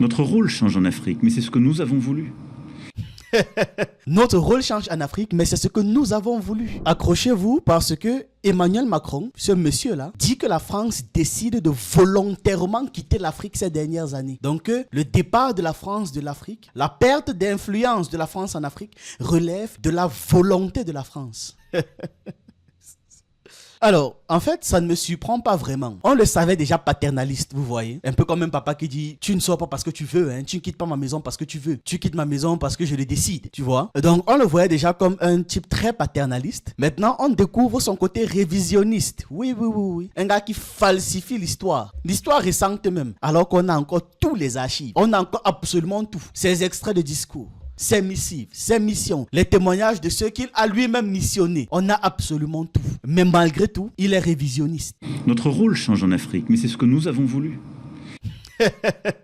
Notre rôle change en Afrique, mais c'est ce que nous avons voulu. Notre rôle change en Afrique, mais c'est ce que nous avons voulu. Accrochez-vous parce que Emmanuel Macron, ce monsieur-là, dit que la France décide de volontairement quitter l'Afrique ces dernières années. Donc le départ de la France de l'Afrique, la perte d'influence de la France en Afrique relève de la volonté de la France. Alors, en fait, ça ne me surprend pas vraiment. On le savait déjà paternaliste, vous voyez. Un peu comme un papa qui dit, tu ne sors pas parce que tu veux, hein. Tu ne quittes pas ma maison parce que tu veux. Tu quittes ma maison parce que je le décide, tu vois. Donc, on le voyait déjà comme un type très paternaliste. Maintenant, on découvre son côté révisionniste. Oui. Un gars qui falsifie l'histoire. L'histoire récente même. Alors qu'on a encore tous les archives. On a encore absolument tout. Ces extraits de discours, ses missives, ses missions, les témoignages de ceux qu'il a lui-même missionnés. On a absolument tout. Mais malgré tout, il est révisionniste. Notre rôle change en Afrique, mais c'est ce que nous avons voulu.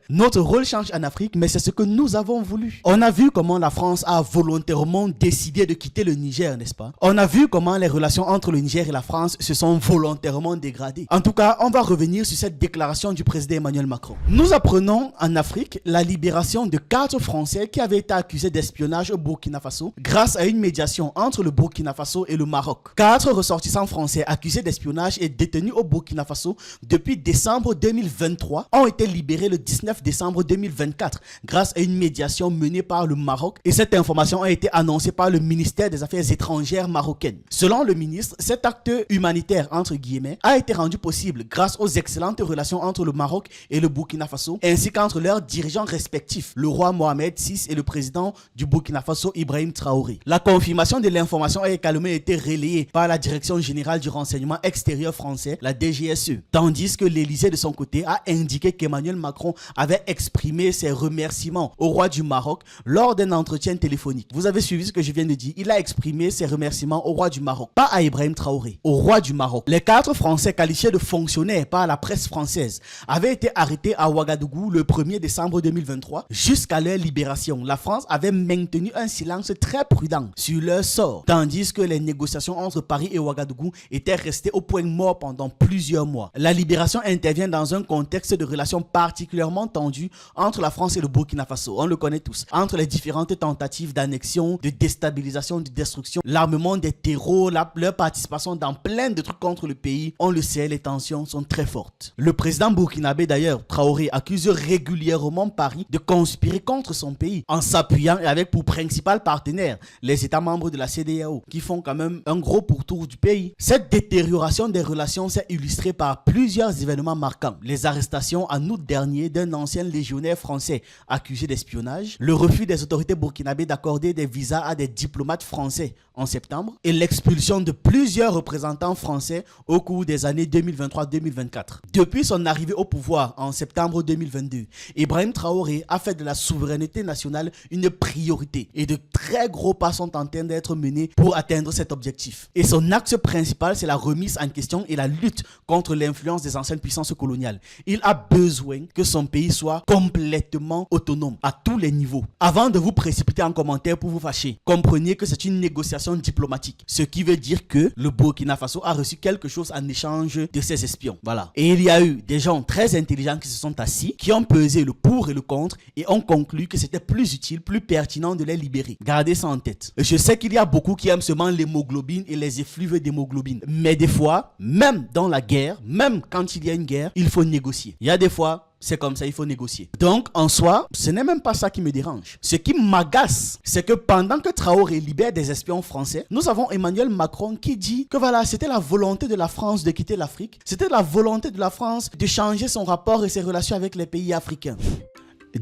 Notre rôle change en Afrique, mais c'est ce que nous avons voulu. On a vu comment la France a volontairement décidé de quitter le Niger, n'est-ce pas? On a vu comment les relations entre le Niger et la France se sont volontairement dégradées. En tout cas, on va revenir sur cette déclaration du président Emmanuel Macron. Nous apprenons en Afrique la libération de 4 Français qui avaient été accusés d'espionnage au Burkina Faso grâce à une médiation entre le Burkina Faso et le Maroc. 4 ressortissants français accusés d'espionnage et détenus au Burkina Faso depuis décembre 2023 ont été libérés le 19 décembre 2024 grâce à une médiation menée par le Maroc, et cette information a été annoncée par le ministère des Affaires étrangères marocain. Selon le ministre, cet acte humanitaire entre guillemets a été rendu possible grâce aux excellentes relations entre le Maroc et le Burkina Faso, ainsi qu'entre leurs dirigeants respectifs, le roi Mohamed VI et le président du Burkina Faso Ibrahim Traoré. La confirmation de l'information a également été relayée par la Direction générale du renseignement extérieur français, la DGSE, tandis que l'Élysée de son côté a indiqué qu'Emmanuel Macron avait exprimé ses remerciements au roi du Maroc lors d'un entretien téléphonique. Vous avez suivi ce que je viens de dire. Il a exprimé ses remerciements au roi du Maroc, pas à Ibrahim Traoré, au roi du Maroc. Les 4 Français qualifiés de fonctionnaires par la presse française avaient été arrêtés à Ouagadougou le 1er décembre 2023. Jusqu'à leur libération, la France avait maintenu un silence très prudent sur leur sort, tandis que les négociations entre Paris et Ouagadougou étaient restées au point mort pendant plusieurs mois. La libération intervient dans un contexte de relations particulièrement tendu entre la France et le Burkina Faso. On le connaît tous. Entre les différentes tentatives d'annexion, de déstabilisation, de destruction, l'armement des terreaux, leur participation dans plein de trucs contre le pays, on le sait, les tensions sont très fortes. Le président burkinabé d'ailleurs, Traoré, accuse régulièrement Paris de conspirer contre son pays en s'appuyant et avec pour principal partenaire les États membres de la CEDEAO qui font quand même un gros pourtour du pays. Cette détérioration des relations s'est illustrée par plusieurs événements marquants. Les arrestations en août dernier d'un ancien légionnaire français accusé d'espionnage, le refus des autorités burkinabées d'accorder des visas à des diplomates français en septembre et l'expulsion de plusieurs représentants français au cours des années 2023-2024. Depuis son arrivée au pouvoir en septembre 2022, Ibrahim Traoré a fait de la souveraineté nationale une priorité et de très gros pas sont en train d'être menés pour atteindre cet objectif. Et son axe principal, c'est la remise en question et la lutte contre l'influence des anciennes puissances coloniales. Il a besoin que son pays soit complètement autonome à tous les niveaux. Avant de vous précipiter en commentaire pour vous fâcher, comprenez que c'est une négociation diplomatique, ce qui veut dire que le Burkina Faso a reçu quelque chose en échange de ses espions. Voilà. Et il y a eu des gens très intelligents qui se sont assis, qui ont pesé le pour et le contre et ont conclu que c'était plus utile, plus pertinent de les libérer. Gardez ça en tête. Je sais qu'il y a beaucoup qui aiment seulement l'hémoglobine et les effluves d'hémoglobine, mais des fois, même dans la guerre, même quand il y a une guerre, il faut négocier. Il y a des fois, c'est comme ça, il faut négocier. Donc, en soi, ce n'est même pas ça qui me dérange. Ce qui m'agace, c'est que pendant que Traoré libère des espions français, nous avons Emmanuel Macron qui dit que voilà, c'était la volonté de la France de quitter l'Afrique. C'était la volonté de la France de changer son rapport et ses relations avec les pays africains.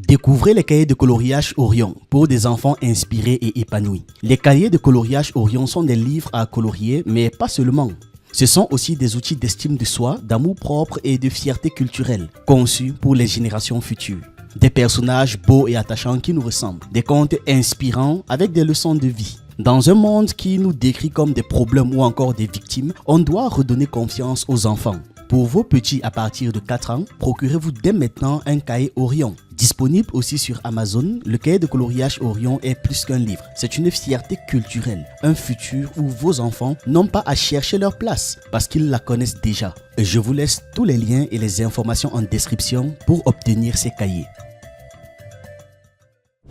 Découvrez les cahiers de coloriage Orion pour des enfants inspirés et épanouis. Les cahiers de coloriage Orion sont des livres à colorier, mais pas seulement. Ce sont aussi des outils d'estime de soi, d'amour propre et de fierté culturelle, conçus pour les générations futures. Des personnages beaux et attachants qui nous ressemblent, des contes inspirants avec des leçons de vie. Dans un monde qui nous décrit comme des problèmes ou encore des victimes, on doit redonner confiance aux enfants. Pour vos petits à partir de 4 ans, procurez-vous dès maintenant un cahier Orion. Disponible aussi sur Amazon, le cahier de coloriage Orion est plus qu'un livre. C'est une fierté culturelle, un futur où vos enfants n'ont pas à chercher leur place parce qu'ils la connaissent déjà. Je vous laisse tous les liens et les informations en description pour obtenir ces cahiers.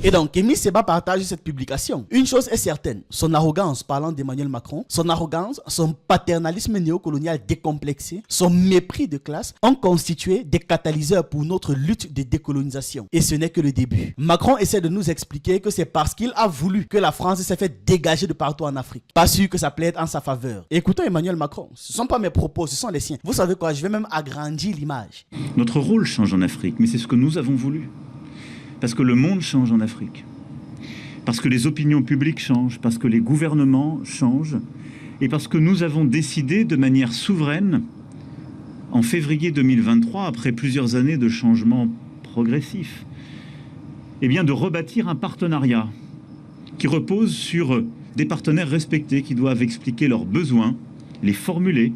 Et donc, Kémy Séba partage cette publication. Une chose est certaine, son arrogance, parlant d'Emmanuel Macron, son arrogance, son paternalisme néocolonial décomplexé, son mépris de classe ont constitué des catalyseurs pour notre lutte de décolonisation. Et ce n'est que le début. Macron essaie de nous expliquer que c'est parce qu'il a voulu que la France s'est fait dégager de partout en Afrique. Pas sûr que ça plaide en sa faveur. Écoutons Emmanuel Macron. Ce ne sont pas mes propos, ce sont les siens. Vous savez quoi, je vais même agrandir l'image. Notre rôle change en Afrique, mais c'est ce que nous avons voulu. Parce que le monde change en Afrique. Parce que les opinions publiques changent, parce que les gouvernements changent, et parce que nous avons décidé de manière souveraine, en février 2023, après plusieurs années de changements progressifs, eh bien de rebâtir un partenariat qui repose sur des partenaires respectés qui doivent expliquer leurs besoins, les formuler,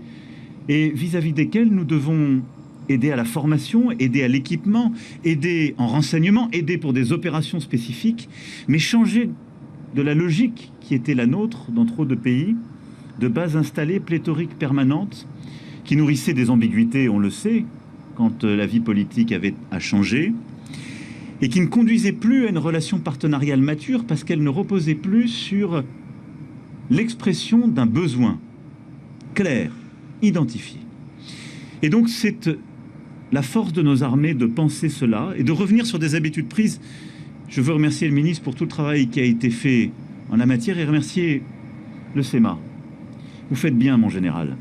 et vis-à-vis desquels nous devons aider à la formation, aider à l'équipement, aider en renseignement, aider pour des opérations spécifiques, mais changer de la logique qui était la nôtre dans trop de pays, de bases installées, pléthoriques, permanentes, qui nourrissaient des ambiguïtés, on le sait, quand la vie politique a changé, et qui ne conduisaient plus à une relation partenariale mature parce qu'elle ne reposait plus sur l'expression d'un besoin clair, identifié. Et donc c'est la force de nos armées de penser cela et de revenir sur des habitudes prises. Je veux remercier le ministre pour tout le travail qui a été fait en la matière et remercier le SEMA. Vous faites bien, mon général.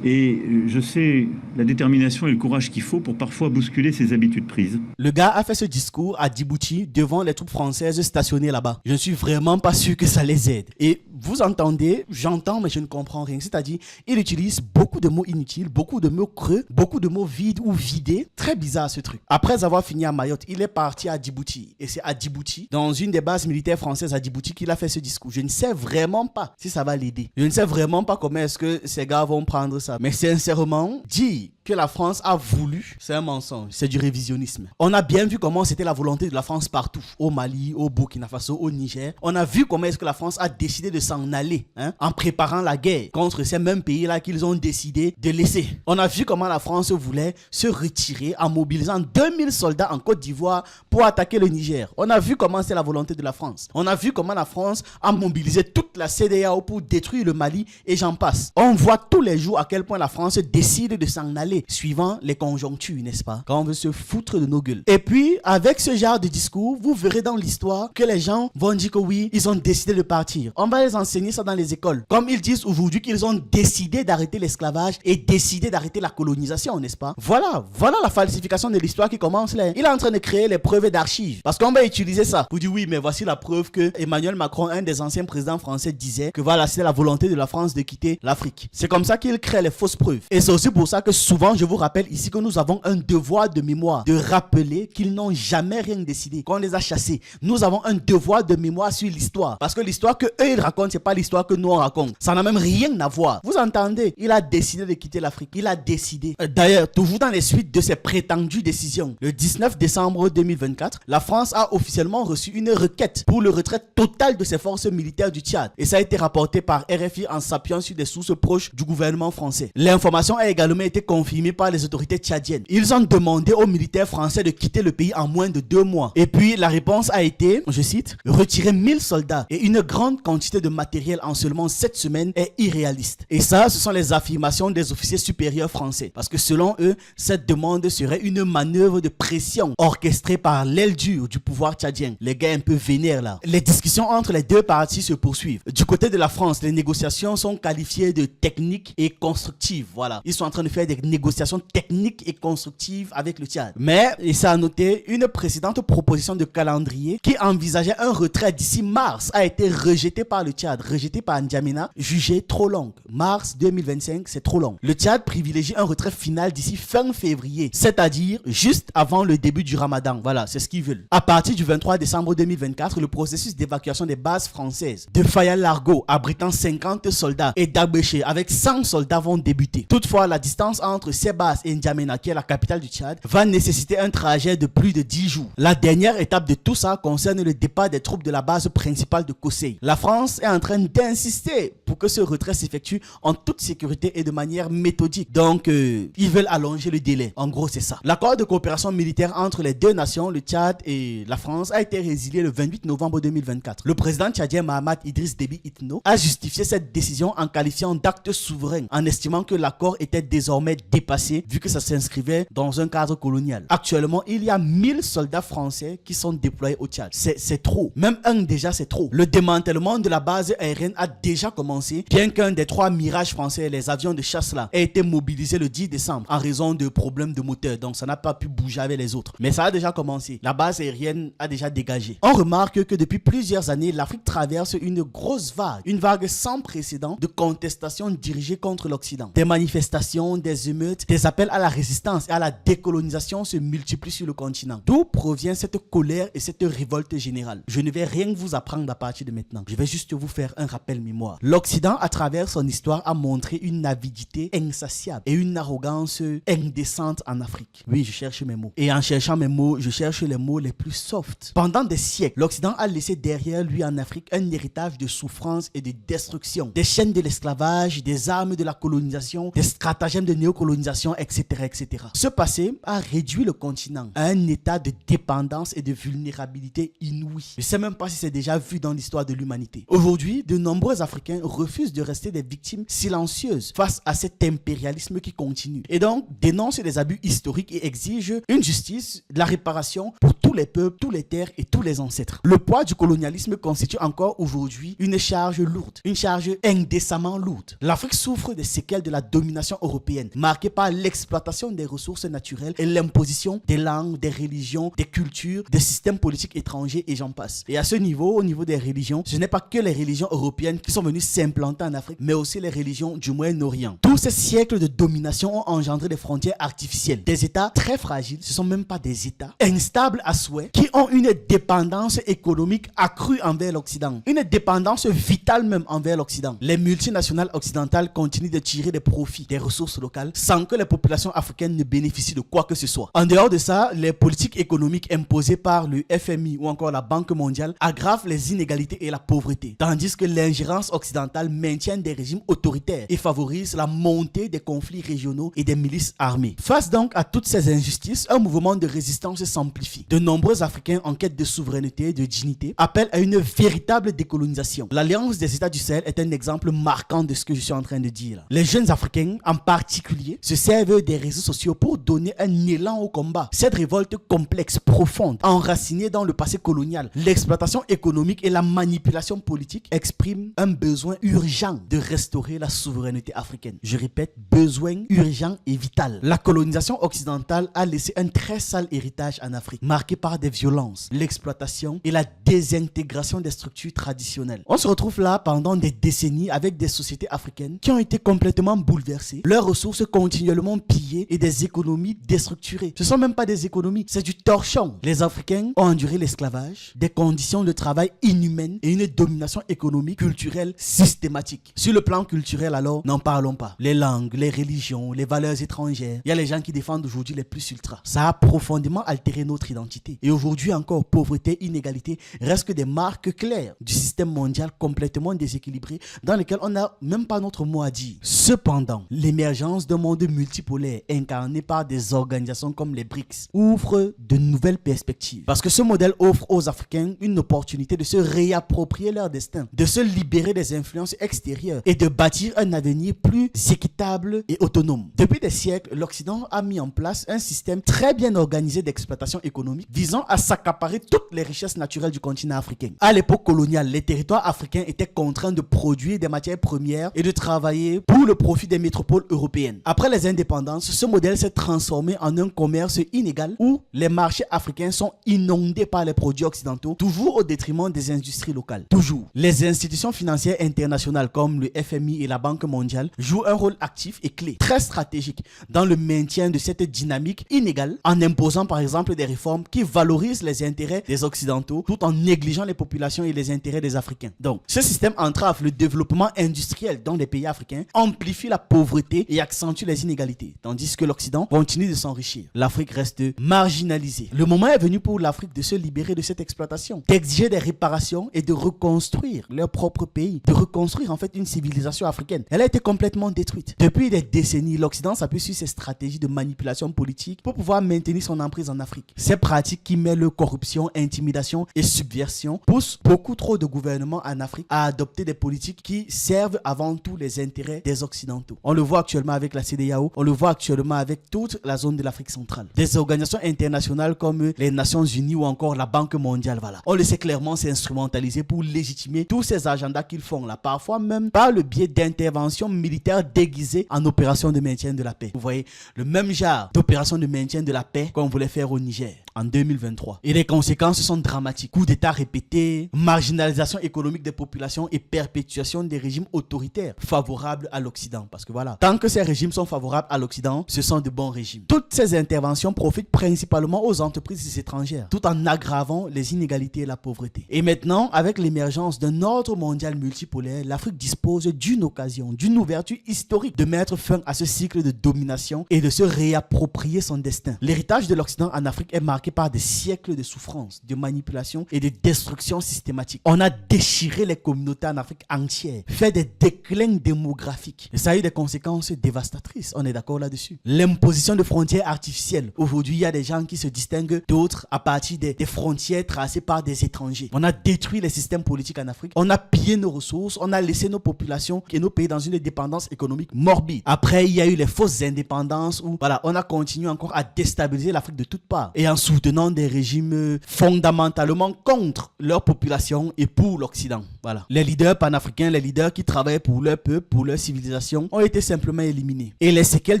Et je sais la détermination et le courage qu'il faut pour parfois bousculer ces habitudes prises. Le gars a fait ce discours à Djibouti devant les troupes françaises stationnées là-bas. Je ne suis vraiment pas sûr que ça les aide. Et vous entendez, j'entends mais je ne comprends rien. C'est-à-dire, il utilise beaucoup de mots inutiles, beaucoup de mots creux, beaucoup de mots vides ou vidés. Très bizarre ce truc. Après avoir fini à Mayotte, il est parti à Djibouti. Et c'est à Djibouti, dans une des bases militaires françaises à Djibouti, qu'il a fait ce discours. Je ne sais vraiment pas si ça va l'aider. Je ne sais vraiment pas comment est-ce que ces gars vont prendre ça. Mais sincèrement, dire que la France a voulu, c'est un mensonge, c'est du révisionnisme. On a bien vu comment c'était la volonté de la France partout, au Mali, au Burkina Faso, au Niger. On a vu comment est-ce que la France a décidé de s'en aller, en préparant la guerre contre ces mêmes pays-là qu'ils ont décidé de laisser. On a vu comment la France voulait se retirer en mobilisant 2000 soldats en Côte d'Ivoire pour attaquer le Niger. On a vu comment c'est la volonté de la France. On a vu comment la France a mobilisé toute la CEDEAO pour détruire le Mali et j'en passe. On voit tous les jours à quel point la France décide de s'en aller suivant les conjonctures, n'est-ce pas? Quand on veut se foutre de nos gueules. Et puis, avec ce genre de discours, vous verrez dans l'histoire que les gens vont dire que oui, ils ont décidé de partir. On va les enseigner ça dans les écoles. Comme ils disent aujourd'hui qu'ils ont décidé d'arrêter l'esclavage et décidé d'arrêter la colonisation, n'est-ce pas? Voilà la falsification de l'histoire qui commence là. Il est en train de créer les preuves d'archives. Parce qu'on va utiliser ça pour dire oui, mais voici la preuve que Emmanuel Macron, un des anciens présidents français, disait que voilà, c'est la volonté de la France de quitter l'Afrique. C'est comme ça qu'il crée les fausses preuves. Et c'est aussi pour ça que souvent, je vous rappelle ici que nous avons un devoir de mémoire, de rappeler qu'ils n'ont jamais rien décidé, qu'on les a chassés. Nous avons un devoir de mémoire sur l'histoire. Parce que l'histoire que eux ils racontent, c'est pas l'histoire que nous on raconte. Ça n'a même rien à voir. Vous entendez? Il a décidé de quitter l'Afrique. Il a décidé. D'ailleurs, toujours dans les suites de ses prétendues décisions, le 19 décembre 2024, la France a officiellement reçu une requête pour le retrait total de ses forces militaires du Tchad. Et ça a été rapporté par RFI en s'appuyant sur des sources proches du gouvernement français. L'information a également été confirmée par les autorités tchadiennes. Ils ont demandé aux militaires français de quitter le pays en moins de 2 mois. Et puis la réponse a été, je cite, retirer 1000 soldats et une grande quantité de matériel en seulement 7 semaines est irréaliste. Et ça, ce sont les affirmations des officiers supérieurs français. Parce que selon eux, cette demande serait une manœuvre de pression orchestrée par l'aile dure du pouvoir tchadien. Les gars un peu vénères là. Les discussions entre les deux parties se poursuivent. Du côté de la France, les négociations sont qualifiées de techniques et constructives. Voilà. Ils sont en train de faire des négociations techniques et constructives avec le Tchad. Mais, il s'est à noter, une précédente proposition de calendrier qui envisageait un retrait d'ici mars a été rejetée par le Tchad, rejetée par N'Djamena, jugée trop longue. Mars 2025, c'est trop long. Le Tchad privilégie un retrait final d'ici fin février, c'est-à-dire juste avant le début du Ramadan. Voilà, c'est ce qu'ils veulent. À partir du 23 décembre 2024, le processus d'évacuation des bases françaises de Faya-Largo, abritant 50 soldats, et d'Abéché, avec 100 soldats, vont débuter. Toutefois, la distance entre ces bases et N'Djamena, qui est la capitale du Tchad, va nécessiter un trajet de plus de 10 jours. La dernière étape de tout ça concerne le départ des troupes de la base principale de Kosseï. La France est en train d'insister pour que ce retrait s'effectue en toute sécurité et de manière méthodique. Donc, ils veulent allonger le délai. En gros, c'est ça. L'accord de coopération militaire entre les deux nations, le Tchad et la France, a été résilié le 28 novembre 2024. Le président tchadien Mahamat Idriss Déby Itno a justifié cette décision en qualifiant d'acte souverain, en estimant que l'accord était désormais dépassé vu que ça s'inscrivait dans un cadre colonial. Actuellement, il y a 1000 soldats français qui sont déployés au Tchad. C'est trop. Même un déjà, c'est trop. Le démantèlement de la base aérienne a déjà commencé, bien qu'un des 3 Mirage français, les avions de chasse là, ait été mobilisé le 10 décembre en raison de problèmes de moteur. Donc ça n'a pas pu bouger avec les autres. Mais ça a déjà commencé. La base aérienne a déjà dégagé. On remarque que depuis plusieurs années, l'Afrique traverse une grosse vague. Une vague sans précédent de contestations dirigées contre l'Occident. Des manifestations, des émeutes, des appels à la résistance et à la décolonisation se multiplient sur le continent. D'où provient cette colère et cette révolte générale? Je ne vais rien vous apprendre à partir de maintenant. Je vais juste vous faire un rappel mémoire. L'Occident, à travers son histoire, a montré une avidité insatiable et une arrogance indécente en Afrique. Oui, je cherche mes mots. Et en cherchant mes mots, je cherche les mots les plus soft. Pendant des siècles, l'Occident a laissé derrière lui en Afrique un héritage de souffrance et de destruction. Des chaînes de l'esclavage, des armes de la colonisation, des stratagèmes de néocolonisation, etc., etc. Ce passé a réduit le continent à un état de dépendance et de vulnérabilité inouïe. Je ne sais même pas si c'est déjà vu dans l'histoire de l'humanité. Aujourd'hui, de nombreux Africains refusent de rester des victimes silencieuses face à cet impérialisme qui continue. Et donc, dénoncent les abus historiques et exigent une justice, de la réparation pour tous les peuples, tous les terres et tous les ancêtres. Le poids du colonialisme constitue encore aujourd'hui une charge lourde, une charge indécemment lourde. L'Afrique souffre des séquelles de la domination européenne, marquée par l'exploitation des ressources naturelles et l'imposition des langues, des religions, des cultures, des systèmes politiques étrangers et j'en passe. Et à ce niveau, au niveau des religions, ce n'est pas que les religions européennes qui sont venues s'implanter en Afrique, mais aussi les religions du Moyen-Orient. Tous ces siècles de domination ont engendré des frontières artificielles. Des États très fragiles, ce ne sont même pas des États, instables à souhait, qui ont une dépendance économique accrue envers l'Occident. Une dépendance vitale même envers l'Occident. Les multinationales occidentales continuent de tirer des profits des ressources locales sans que les populations africaines ne bénéficient de quoi que ce soit. En dehors de ça, les politiques économiques imposées par le FMI ou encore la Banque mondiale aggravent les inégalités et la pauvreté, tandis que l'ingérence occidentale maintient des régimes autoritaires et favorise la montée des conflits régionaux et des milices armées. Face donc à toutes ces injustices, un mouvement de résistance s'amplifie. De nombreux Africains en quête de souveraineté et de dignité appellent à une véritable décolonisation. L'Alliance des États du Sahel est un exemple marquant de ce que je suis en train de dire. Les jeunes Africains, en particulier, se servent des réseaux sociaux pour donner un élan au combat. Cette révolte complexe, profonde, enracinée dans le passé colonial, l'exploitation économique et la manipulation politique expriment un besoin urgent de restaurer la souveraineté africaine. Je répète, besoin urgent et vital. La colonisation occidentale a laissé un très sale héritage en Afrique, marqué par des violences, l'exploitation et la désintégration des structures traditionnelles. On se retrouve là pendant des décennies avec des sociétés africaines qui ont été complètement bouleversées, leurs ressources continuellement pillées et des économies déstructurées. Ce ne sont même pas des économies, c'est du torchon. Les Africains ont enduré l'esclavage, des conditions de travail inhumaines et une domination économique, culturelle systématique. Sur le plan culturel alors, n'en parlons pas. Les langues, les religions, les valeurs étrangères, il y a les gens qui défendent aujourd'hui les plus ultras. Ça a profondément altéré notre identité. Et aujourd'hui encore, pauvreté, inégalité restent que des marques claires du système mondial complètement déséquilibré dans lequel on n'a même pas notre mot à dire. Cependant, l'émergence d'un monde multipolaire incarné par des organisations comme les BRICS ouvre de nouvelles perspectives. Parce que ce modèle offre aux Africains une opportunité de se réapproprier leur destin, de se libérer des influences extérieures et de bâtir un avenir plus équitable et autonome. Depuis des siècles, l'Occident a mis en place un système très bien organisé d'exploitation économique visant à s'accaparer toutes les richesses naturelles du continent africain. À l'époque coloniale, les territoires africains étaient contraints de produire des matières premières et de travailler pour le profit des métropoles européennes. Après les indépendances, ce modèle s'est transformé en un commerce inégal où les marchés africains sont inondés par les produits occidentaux, toujours au détriment des industries locales. Toujours. Les institutions financières internationales comme le FMI et la Banque mondiale jouent un rôle actif et clé, très stratégique, dans le maintien de cette dynamique inégale, en imposant par exemple des réformes qui valorisent les intérêts des Occidentaux tout en négligeant les populations et les intérêts des Africains. Donc, ce système entrave le développement industriel dans les pays africains, amplifie la pauvreté et accentue les inégalités, tandis que l'Occident continue de s'enrichir. L'Afrique reste marginalisée. Le moment est venu pour l'Afrique de se libérer de cette exploitation, d'exiger des réparations et de reconstruire leur propre pays, de reconstruire reconstruire en fait une civilisation africaine. Elle a été complètement détruite. Depuis des décennies, l'Occident s'appuie sur ses stratégies de manipulation politique pour pouvoir maintenir son emprise en Afrique. Ces pratiques qui mêlent corruption, intimidation et subversion poussent beaucoup trop de gouvernements en Afrique à adopter des politiques qui servent avant tout les intérêts des Occidentaux. On le voit actuellement avec la CEDEAO, on le voit actuellement avec toute la zone de l'Afrique centrale. Des organisations internationales comme les Nations Unies ou encore la Banque mondiale, voilà. On le sait clairement, c'est instrumentalisé pour légitimer tous ces agendas qu'ils font là, parfois même par le biais d'interventions militaires déguisées en opérations de maintien de la paix. Vous voyez, le même genre d'opération de maintien de la paix qu'on voulait faire au Niger en 2023. Et les conséquences sont dramatiques. Coups d'État répétés, marginalisation économique des populations et perpétuation des régimes autoritaires favorables à l'Occident. Parce que voilà, tant que ces régimes sont favorables à l'Occident, ce sont de bons régimes. Toutes ces interventions profitent principalement aux entreprises étrangères, tout en aggravant les inégalités et la pauvreté. Et maintenant, avec l'émergence d'un ordre mondial multipolaire, l'Afrique dispose d'une occasion, d'une ouverture historique de mettre fin à ce cycle de domination et de se réapproprier son destin. L'héritage de l'Occident en Afrique est marqué par des siècles de souffrance, de manipulation et de destruction systématique. On a déchiré les communautés en Afrique entière, fait des déclins démographiques. Et ça a eu des conséquences dévastatrices, on est d'accord là-dessus. L'imposition de frontières artificielles. Aujourd'hui, il y a des gens qui se distinguent d'autres à partir des frontières tracées par des étrangers. On a détruit les systèmes politiques en Afrique, on a pillé nos ressources, on a laissé nos populations et nos pays dans une dépendance économique morbide. Après, il y a eu les fausses indépendances où voilà, on a continué encore à déstabiliser l'Afrique de toutes parts et en soutenant des régimes fondamentalement contre leur population et pour l'Occident. Voilà. Les leaders panafricains, les leaders qui travaillaient pour leur peuple, pour leur civilisation, ont été simplement éliminés. Et les séquelles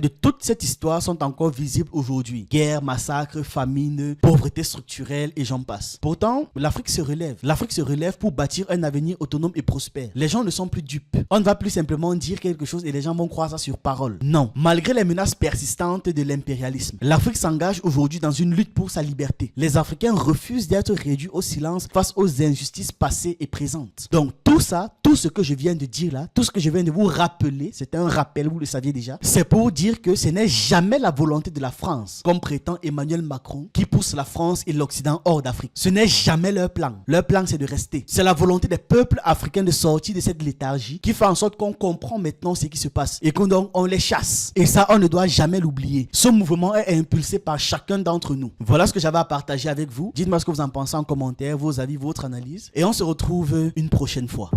de toute cette histoire sont encore visibles aujourd'hui. Guerre, massacre, famine, pauvreté structurelle et j'en passe. Pourtant, l'Afrique se relève. L'Afrique se relève pour bâtir un avenir autonome et prospère. Les gens ne sont plus dupes. On ne va plus simplement dire quelque chose et les gens vont croire ça sur parole. Non. Malgré les menaces persistantes de l'impérialisme, l'Afrique s'engage aujourd'hui dans une lutte pour sa liberté. Les Africains refusent d'être réduits au silence face aux injustices passées et présentes. Donc tout ça, tout ce que je viens de dire là, tout ce que je viens de vous rappeler, c'est un rappel, vous le saviez déjà, c'est pour dire que ce n'est jamais la volonté de la France, comme prétend Emmanuel Macron, qui pousse la France et l'Occident hors d'Afrique. Ce n'est jamais leur plan. Leur plan, c'est de rester. C'est la volonté des peuples africains de sortir de cette léthargie qui fait en sorte qu'on comprend maintenant ce qui se passe et qu'on donc on les chasse. Et ça, on ne doit jamais l'oublier. Ce mouvement est impulsé par chacun d'entre nous. Voilà ce que j'avais à partager avec vous. Dites-moi ce que vous en pensez en commentaire, vos avis, votre analyse. Et on se retrouve une prochaine fois.